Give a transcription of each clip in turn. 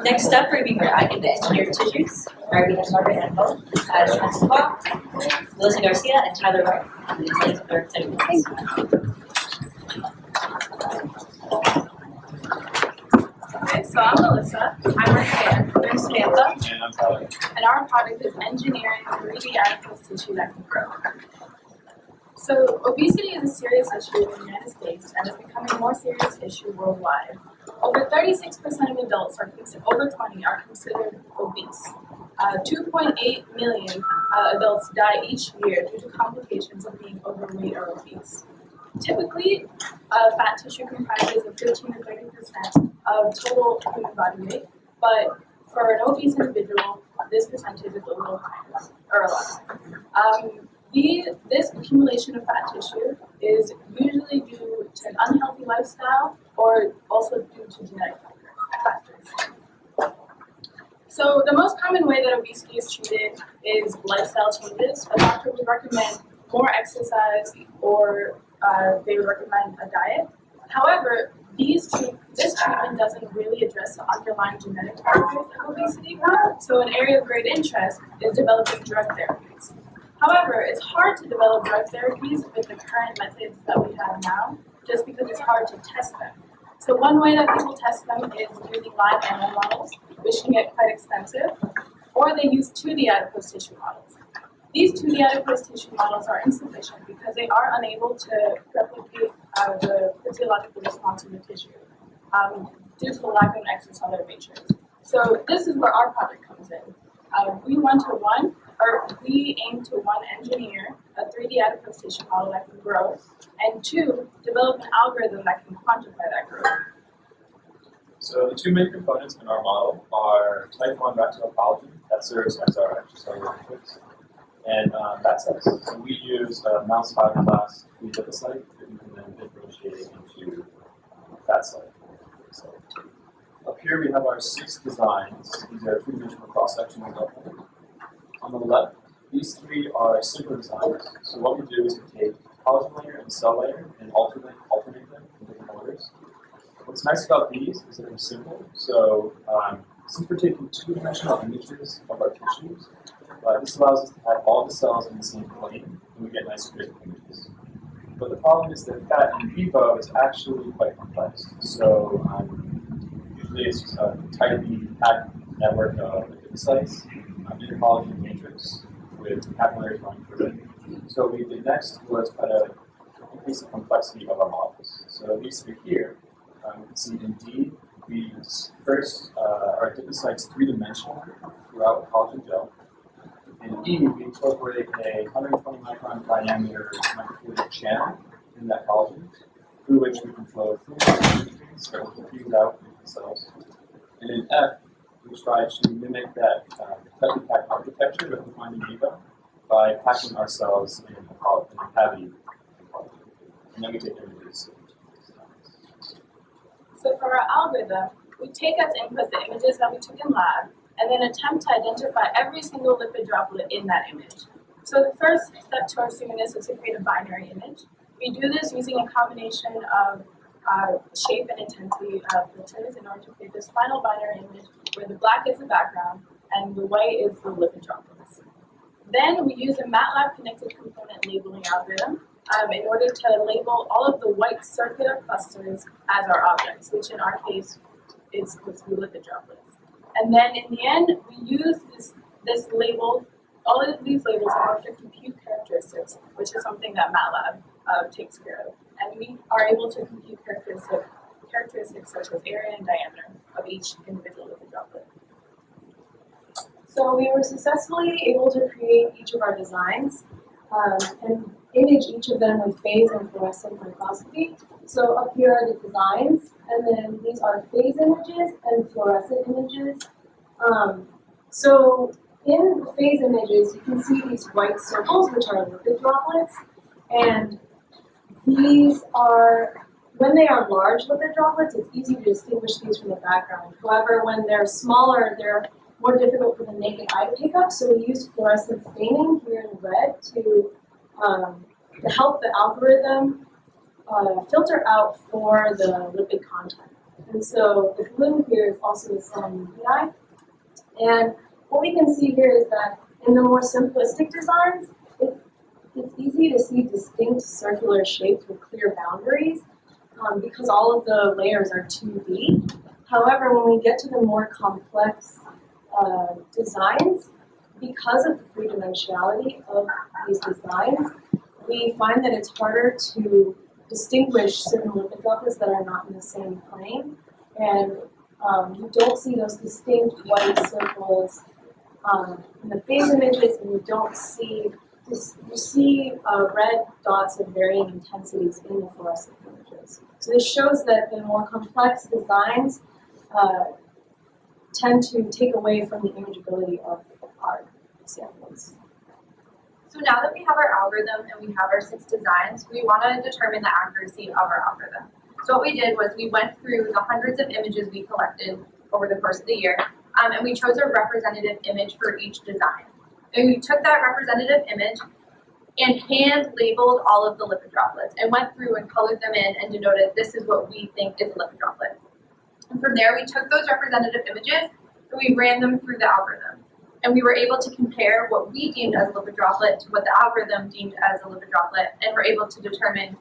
Next up, we're going to be in the engineered tissues. We have Margaret Adipose, Francois, Melissa Garcia, and Tyler Wright. Okay, so I'm Melissa. I'm Margaret. I'm Samantha. And I'm Tyler. And our product is engineering 3D adipose tissue that can grow. So obesity is a serious issue in the United States and is becoming a more serious issue worldwide. Over 36% of adults over 20 are considered obese. 2.8 million adults die each year due to complications of being overweight or obese. Typically, fat tissue comprises of 15 to 30% of total human body weight, but for an obese individual, this percentage is a little higher, or a lot. This accumulation of fat tissue is usually due to an unhealthy lifestyle or also due to genetic factors. So the most common way that obesity is treated is lifestyle changes. A doctor would recommend more exercise or they would recommend a diet. However, this treatment doesn't really address the underlying genetic factors of obesity. So an area of great interest is developing drug therapies. However, it's hard to develop drug therapies with the current methods that we have now, just because it's hard to test them. So one way that people test them is using live animal models, which can get quite expensive, or they use 2D adipose tissue models. These 2D adipose tissue models are insufficient because they are unable to replicate the physiological response of the tissue due to the lack of an extracellular matrix. So this is where our project comes in. We aim to engineer a 3D adipose tissue model that can grow, and 2, develop an algorithm that can quantify that growth. So the two main components in our model are type 1 bacterial collagen that serves as our extracellular matrix, and fat cells. So we use a mouse fibroblast adipocyte that we can then differentiate into fat cell. So up here we have our 6 designs. These are 3-dimensional cross-sections of it. On the left, these 3 are simple designs. So what we do is we take collagen layer and cell layer and alternate them in different orders. What's nice about these is that they're simple. So since we're taking 2-dimensional images of our tissues, this allows us to have all the cells in the same plane, and we get nice grid images. But the problem is that fat in vivo is actually quite complex. So usually it's just a tightly packed network of adipocytes, in a collagen matrix with capillaries running through it. So what we did next was try to increase the complexity of our models. So these 3 here, you can see in D, we first our adipocytes 3-dimensional throughout the collagen gel. In E, we incorporate a 120 micron diameter microfluidic channel in that collagen, through which we can flow nutrients that will diffuse out into the cells. And in F, we try to mimic that tightly packed architecture that we find in vivo by packing our cells in a cavity. And then we take images. So for our algorithm, we take as input the images that we took in lab, and then attempt to identify every single lipid droplet in that image. So the first step to our student is to create a binary image. We do this using a combination of shape and intensity filters in order to create this final binary image where the black is the background and the white is the lipid droplets. Then we use a MATLAB connected component labeling algorithm in order to label all of the white circular clusters as our objects, which in our case is supposed to be lipid droplets. And then in the end, we use this label, all of these labels in order to compute characteristics, which is something that MATLAB takes care of. And we are able to compute characteristics such as area and diameter of each individual lipid droplet. So we were successfully able to create each of our designs and image each of them with phase and fluorescent microscopy. So up here are the designs, and then these are phase images and fluorescent images. So in the phase images, you can see these white circles, which are lipid droplets, and these are, when they are large lipid droplets, it's easy to distinguish these from the background. However, when they're smaller, they're more difficult for the naked eye to pick up, so we use fluorescent staining here in red to help the algorithm filter out for the lipid content. And so the blue here is also the cell nuclei. And what we can see here is that in the more simplistic designs, it's easy to see distinct circular shapes with clear boundaries because all of the layers are 2D. However, when we get to the more complex designs, because of the three-dimensionality of these designs, we find that it's harder to distinguish certain lipid droplets that are not in the same plane. And you don't see those distinct white circles in the phase images, and you don't see this, you see red dots of varying intensities in the fluorescent images. So this shows that the more complex designs tend to take away from the imageability of our samples. So now that we have our algorithm and we have our 6 designs, we want to determine the accuracy of our algorithm. So what we did was we went through the hundreds of images we collected over the course of the year, and we chose a representative image for each design. And we took that representative image and hand labeled all of the lipid droplets and went through and colored them in and denoted this is what we think is a lipid droplet. And from there, we took those representative images and we ran them through the algorithm. And we were able to compare what we deemed as a lipid droplet to what the algorithm deemed as a lipid droplet, and we're able to determine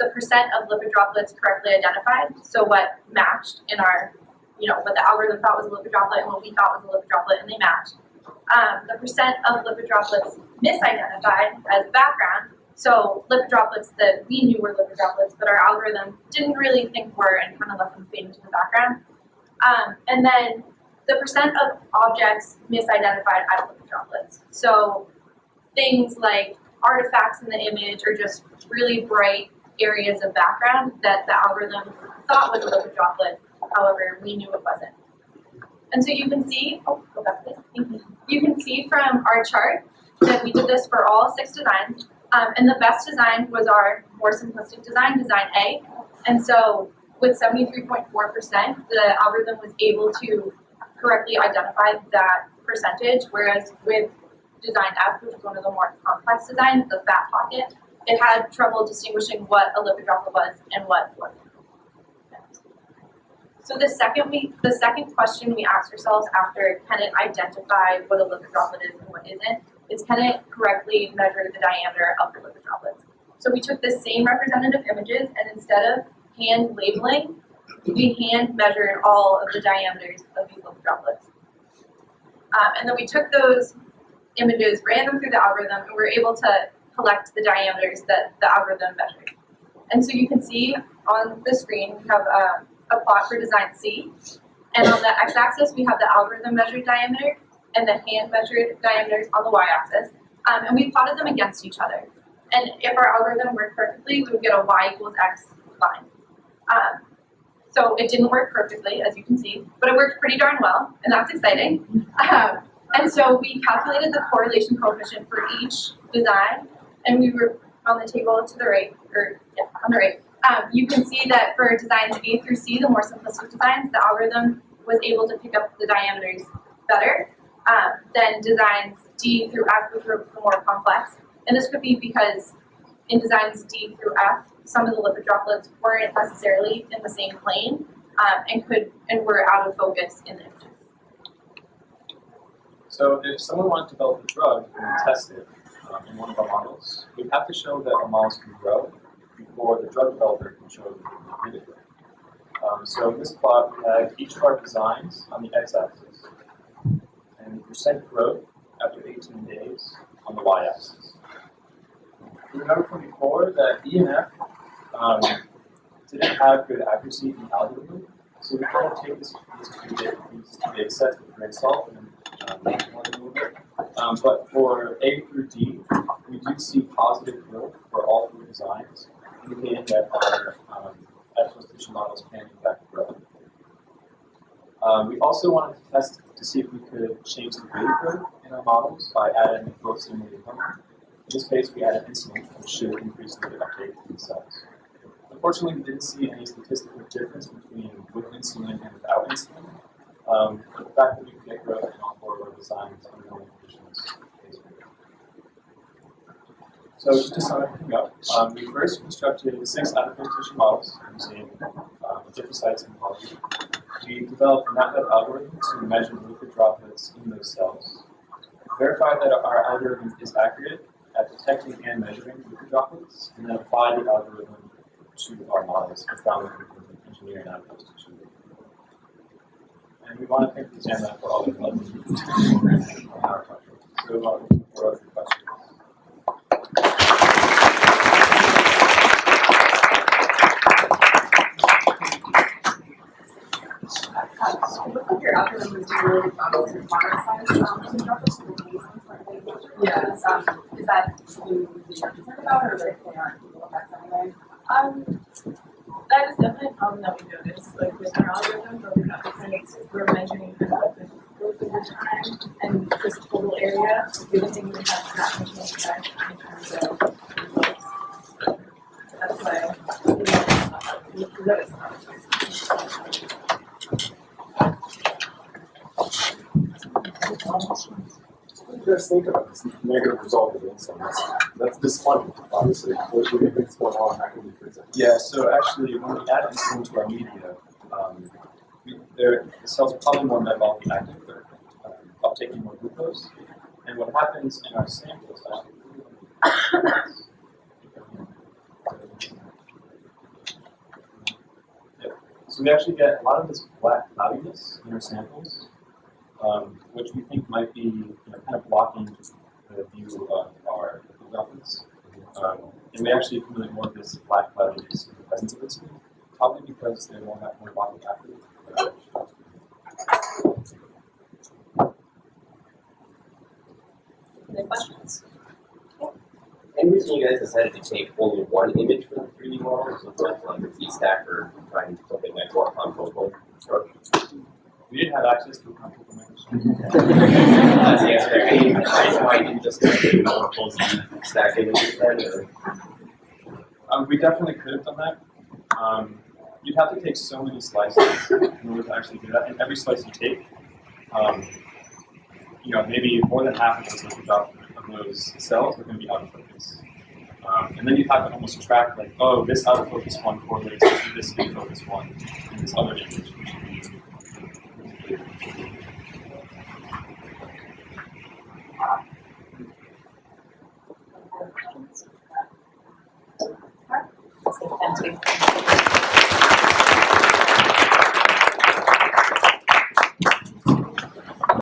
the percent of lipid droplets correctly identified, so what matched in our, what the algorithm thought was a lipid droplet and what we thought was a lipid droplet, and they matched. The percent of lipid droplets misidentified as background, so lipid droplets that we knew were lipid droplets, but our algorithm didn't really think were and kind of let them fade into the background. And then the percent of objects misidentified as lipid droplets. So things like artifacts in the image or just really bright areas of background that the algorithm thought was a lipid droplet, however, we knew it wasn't. And so you can see, go back please. You can see from our chart that we did this for all 6 designs, and the best design was our more simplistic design, design A. And so with 73.4%, the algorithm was able to correctly identify that percentage, whereas with design F, which is one of the more complex designs, the fat pocket, it had trouble distinguishing what a lipid droplet was and what wasn't. So the second question we asked ourselves after can it identify what a lipid droplet is and what isn't, is can it correctly measure the diameter of the lipid droplets. So we took the same representative images, and instead of hand labeling, we hand measured all of the diameters of these lipid droplets. And then we took those images, ran them through the algorithm, and we were able to collect the diameters that the algorithm measured. And so you can see on the screen, we have a plot for design C. And on the x-axis, we have the algorithm measured diameter and the hand measured diameters on the y-axis. And we plotted them against each other. And if our algorithm worked perfectly, we would get a y equals x line. So it didn't work perfectly, as you can see, but it worked pretty darn well, and that's exciting. And so we calculated the correlation coefficient for each design, and we were on the table to the right, on the right. You can see that for designs A through C, the more simplistic designs, the algorithm was able to pick up the diameters better than designs D through F, which were the more complex. And this could be because in designs D through F, some of the lipid droplets weren't necessarily in the same plane and were out of focus in the images. So if someone wanted to develop a drug and test it in one of our models, we'd have to show that our models can grow before the drug developer can show that they did it grow. So in this plot, we have each of our designs on the x-axis and the percent growth after 18 days on the y-axis. Remember from before that E and F didn't have good accuracy in the algorithm, so we kind of take these two data sets with a grain of salt and make one a little bit. But for A through D, we do see positive growth for all 3 designs, indicating that our Adipose tissue models can in fact grow. We also wanted to test to see if we could change the rate of growth in our models by adding a growth stimulating hormone. In this case, we added insulin, which should increase lipid uptake in the cells. Unfortunately, we didn't see any statistical difference between with insulin and without insulin. But the fact that we could get growth in all 4 of our designs under normal conditions is great. So just to sum everything up, we first constructed 6 adipose tissue models using adipocytes and collagen. We developed a MATLAB algorithm to measure lipid droplets in those cells, verify that our algorithm is accurate at detecting and measuring lipid droplets, and then apply the algorithm to our models and found that we can engineer an adipose tissue. And we want to thank the examiner for all the help on our project. So, for other questions. It looks like your algorithm is doing really well with your water size. Yeah, is that something you're concerned about, or if they aren't people effects anyway? That is definitely a problem that we notice, like with our algorithm, but with other things, we're measuring kind of the growth over time and this total area. We don't think we have that much more effect in terms of results. That's why we notice that. What do you guys think about this negative result of insulin? That's disappointing, obviously. What do you think is going on? How can we fix it? Yeah, so actually, when we add insulin to our media, the cells are probably more metabolically active. They're uptaking more glucose. And what happens in our samples, so we actually get a lot of this black cloudiness in our samples, which we think might be kind of blocking the view of our lipid droplets. And we actually accumulate more of this black cloudiness in the presence of insulin, probably because they're more metabolically active. Any questions? Any reason you guys decided to take only one image for the 3D model, so it's like a T-stack or trying something like more confocal approach? We didn't have access to a confocal microscope. That's the answer. Any reason why you didn't just do more full stack images then? Or? We definitely could have done that. You'd have to take so many slices in order to actually do that. And every slice you take, maybe more than half of those lipid droplets of those cells are going to be out of focus. And then you have to almost track, like, oh, this out of focus one correlates to this in focus one in this other image. Thank you.